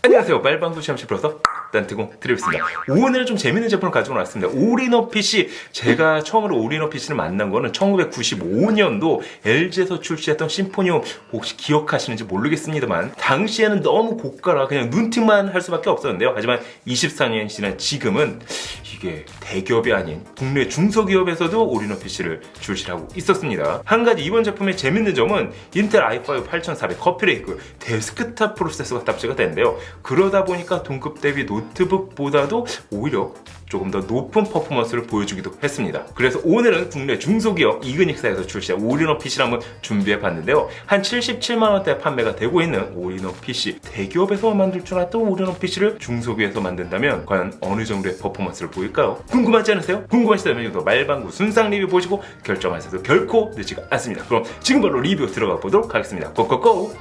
안녕하세요. 말방구 시험실 프로서 딴뜨공 드리겠습니다. 오늘은 좀 재밌는 제품을 가지고 나왔습니다. 올인원 PC. 제가 처음으로 올인원 PC를 만난 거는 1995년도 LG에서 출시했던 심포니움, 혹시 기억하시는지 모르겠습니다만 당시에는 너무 고가라 그냥 눈팅만 할 수밖에 없었는데요. 하지만 24년이 지난 지금은 이게 대기업이 아닌 국내 중소기업에서도 올인원 PC를 출시하고 있었습니다. 한 가지 이번 제품의 재밌는 점은 인텔 i5 8400 커피레이크 데스크탑 프로세서가 탑재가 되는데요. 그러다 보니까 동급 대비 노트북보다도 오히려 조금 더 높은 퍼포먼스를 보여주기도 했습니다. 그래서 오늘은 국내 중소기업 이그닉스에서 출시한 올인원 PC를 한번 준비해봤는데요. 한 77만원대에 판매가 되고 있는 올인원 PC, 대기업에서 만들 줄 알았던 올인원 PC를 중소기업에서 만든다면 과연 어느 정도의 퍼포먼스를 보일까요? 궁금하지 않으세요? 궁금하시다면 이것도 말방구 순상 리뷰 보시고 결정하셔도 결코 늦지가 않습니다. 그럼 지금 바로 리뷰 들어가 보도록 하겠습니다. 고고고!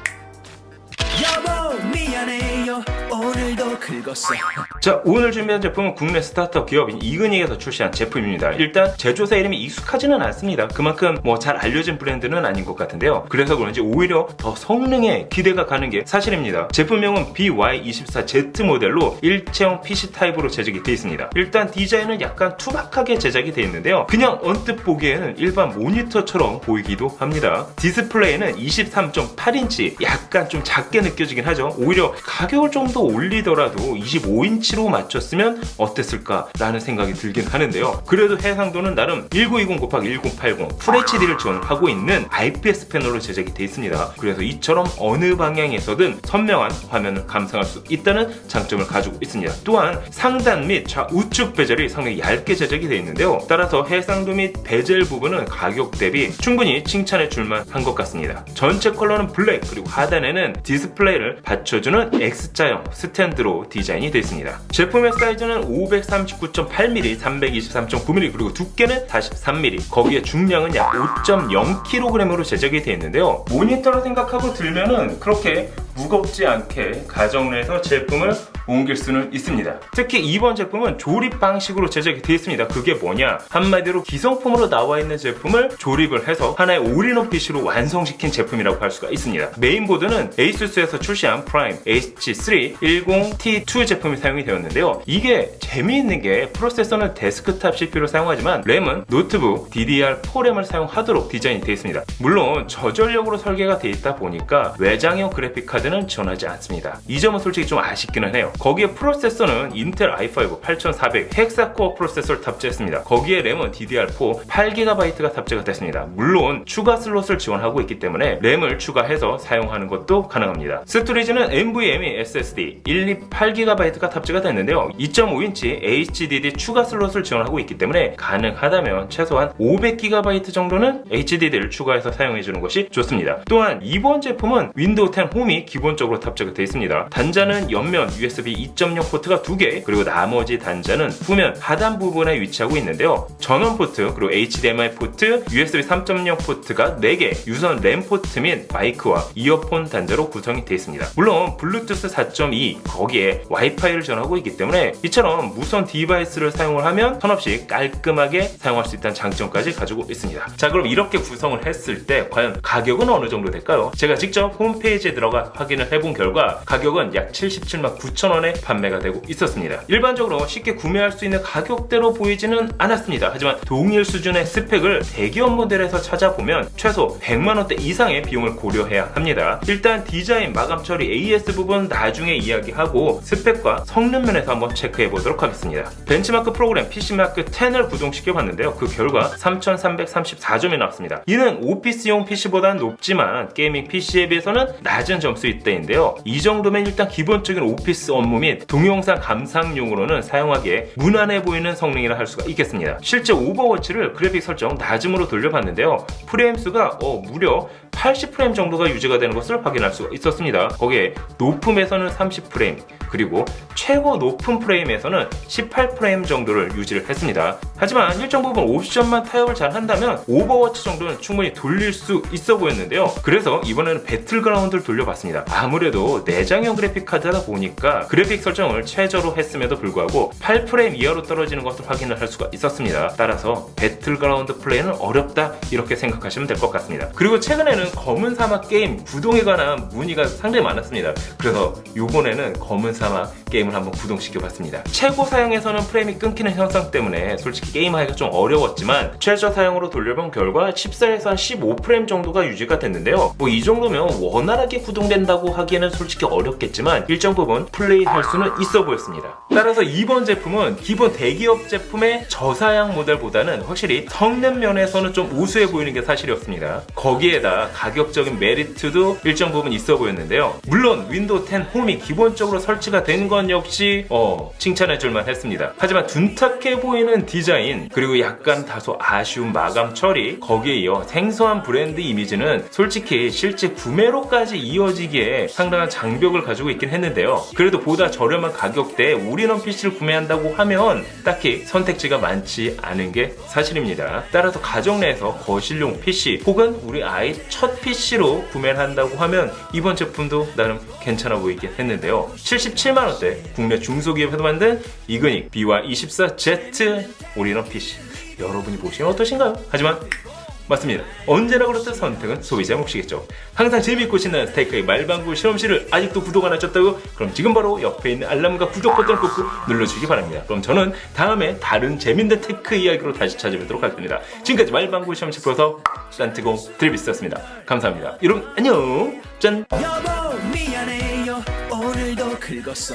여보 미안해요 오늘도 긁었어. 자, 오늘 준비한 제품은 국내 스타트업 기업인 이그닉에서 출시한 제품입니다. 일단 제조사 이름이 익숙하지는 않습니다. 그만큼 잘 알려진 브랜드는 아닌 것 같은데요. 그래서 그런지 오히려 더 성능에 기대가 가는 게 사실입니다. 제품명은 BY24Z 모델로 일체형 PC 타입으로 제작이 되어 있습니다. 일단 디자인은 약간 투박하게 제작이 되어 있는데요. 그냥 언뜻 보기에는 일반 모니터처럼 보이기도 합니다. 디스플레이는 23.8인치, 약간 좀 작게 느껴지긴 하죠. 오히려 가격을 좀 더 올리더라도 25인치로 맞췄으면 어땠을까라는 생각이 들긴 하는데요. 그래도 해상도는 나름 1920x1080 FHD를 지원하고 있는 IPS 패널로 제작이 되어 있습니다. 그래서 이처럼 어느 방향에서든 선명한 화면을 감상할 수 있다는 장점을 가지고 있습니다. 또한 상단 및 좌우측 베젤이 상당히 얇게 제작이 되어 있는데요. 따라서 해상도 및 베젤 부분은 가격 대비 충분히 칭찬해 줄만 한 것 같습니다. 전체 컬러는 블랙, 그리고 하단에는 디스플레이를 받쳐주는 X자형 스탠드로 디자인이 되어 있습니다. 제품의 사이즈는 539.8mm, 323.9mm, 그리고 두께는 43mm, 거기에 중량은 약 5.0kg으로 제작이 되어 있는데요. 모니터로 생각하고 들면은 그렇게 무겁지 않게 가정 내에서 제품을 옮길 수는 있습니다. 특히 이번 제품은 조립 방식으로 제작이 되어 있습니다. 그게 뭐냐? 한마디로 기성품으로 나와 있는 제품을 조립을 해서 하나의 올인원 PC로 완성시킨 제품이라고 할 수가 있습니다. 메인보드는 에이수스에서 출시한 프라임 H3 10T2 제품이 사용이 되었는데요. 이게 재미있는 게 프로세서는 데스크탑 CPU를 사용하지만 램은 노트북 DDR4 램을 사용하도록 디자인이 되어 있습니다. 물론 저전력으로 설계가 되어 있다 보니까 외장형 그래픽카드는 지원하지 않습니다. 이 점은 솔직히 좀 아쉽기는 해요. 거기에 프로세서는 인텔 i5 8400 헥사코어 프로세서를 탑재했습니다. 거기에 램은 DDR4 8GB가 탑재가 됐습니다. 물론 추가 슬롯을 지원하고 있기 때문에 램을 추가해서 사용하는 것도 가능합니다. 스토리지는 NVMe SSD 128GB가 탑재가 됐는데요. 2.5인치 HDD 추가 슬롯을 지원하고 있기 때문에 가능하다면 최소한 500GB 정도는 HDD를 추가해서 사용해주는 것이 좋습니다. 또한 이번 제품은 윈도우 10 홈이 기본적으로 탑재가 되어 있습니다. 단자는 옆면 USB 2.0 포트가 2개, 그리고 나머지 단자는 후면 하단 부분에 위치하고 있는데요. 전원 포트, 그리고 HDMI 포트, USB 3.0 포트가 4개, 유선 램 포트 및 마이크와 이어폰 단자로 구성이 되어 있습니다. 물론 블루투스 4.2 거기에 와이파이를 지원하고 있기 때문에 이처럼 무선 디바이스를 사용을 하면 턴없이 깔끔하게 사용할 수 있다는 장점까지 가지고 있습니다. 자, 그럼 이렇게 구성을 했을 때 과연 가격은 어느 정도 될까요? 제가 직접 홈페이지에 들어가 확인을 해본 결과 가격은 약 77만 9천원에 판매가 되고 있었습니다. 일반적으로 쉽게 구매할 수 있는 가격대로 보이지는 않았습니다. 하지만 동일 수준의 스펙을 대기업 모델에서 찾아보면 최소 100만원대 이상의 비용을 고려해야 합니다. 일단 디자인, 마감 처리, AS 부분 나중에 이야기하고 스펙과 성능 면에서 한번 체크해 보도록 하겠습니다. 벤치마크 프로그램 PC마크 10을 구동시켜 봤는데요. 그 결과 3334점이 나왔습니다. 이는 오피스용 PC보다는 높지만 게이밍 PC에 비해서는 낮은 점수대인데요. 이 정도면 일단 기본적인 오피스 업무 및 동영상 감상용으로는 사용하기에 무난해 보이는 성능이라 할 수가 있겠습니다. 실제 오버워치를 그래픽 설정 낮음으로 돌려봤는데요. 프레임 수가 무려 80프레임 정도가 유지가 되는 것을 확인할 수가 있었습니다. 거기에 높음에서는 30프레임, 그리고 최고 높은 프레임에서는 18프레임 정도를 유지를 했습니다. 하지만 일정 부분 옵션만 타협을 잘 한다면 오버워치 정도는 충분히 돌릴 수 있어 보였는데요. 그래서 이번에는 배틀그라운드를 돌려봤습니다. 아무래도 내장형 그래픽 카드다 보니까 그래픽 설정을 최저로 했음에도 불구하고 8프레임 이하로 떨어지는 것을 확인을 할 수가 있었습니다. 따라서 배틀그라운드 플레이는 어렵다 이렇게 생각하시면 될 것 같습니다. 그리고 최근에는 전에는 검은 사막 게임 구동에 관한 문의가 상당히 많았습니다. 그래서 요번에는 검은 사막 게임을 한번 구동시켜봤습니다. 최고 사양에서는 프레임이 끊기는 현상 때문에 솔직히 게임하기가 좀 어려웠지만 최저 사양으로 돌려본 결과 14에서 한 15프레임 정도가 유지가 됐는데요. 뭐 이 정도면 원활하게 구동된다고 하기에는 솔직히 어렵겠지만 일정 부분 플레이할 수는 있어 보였습니다. 따라서 이번 제품은 기본 대기업 제품의 저사양 모델보다는 확실히 성능 면에서는 좀 우수해 보이는 게 사실이었습니다. 거기에다 가격적인 메리트도 일정 부분 있어 보였는데요. 물론 윈도우 10 홈이 기본적으로 설치가 된 건 역시 칭찬해줄만 했습니다. 하지만 둔탁해 보이는 디자인 그리고 약간 다소 아쉬운 마감 처리 거기에 이어 생소한 브랜드 이미지는 솔직히 실제 구매로까지 이어지기에 상당한 장벽을 가지고 있긴 했는데요. 그래도 보다 저렴한 가격대에 올인원 PC를 구매한다고 하면 딱히 선택지가 많지 않은 게 사실입니다. 따라서 가정 내에서 거실용 PC 혹은 우리 아이 첫 PC로 구매를 한다고 하면 이번 제품도 나름 괜찮아 보이긴 했는데요. 77만원대 국내 중소기업에서 만든 이그닉 BY24Z 올인원 PC 여러분이 보시면 어떠신가요? 하지만 맞습니다. 언제나 그렇듯 선택은 소비자 몫이겠죠. 항상 재미있고 신나는 스테이크의 말방구 실험실을 아직도 구독 안 하셨다고? 그럼 지금 바로 옆에 있는 알람과 구독 버튼을 꾹꾹 눌러주시기 바랍니다. 그럼 저는 다음에 다른 재밌는 테크 이야기로 다시 찾아뵙도록 하겠습니다. 지금까지 말방구 실험실 프로서 싼티공 드리비스였습니다. 감사합니다. 여러분 안녕. 짠. 여보 미안해요 오늘도 긁었어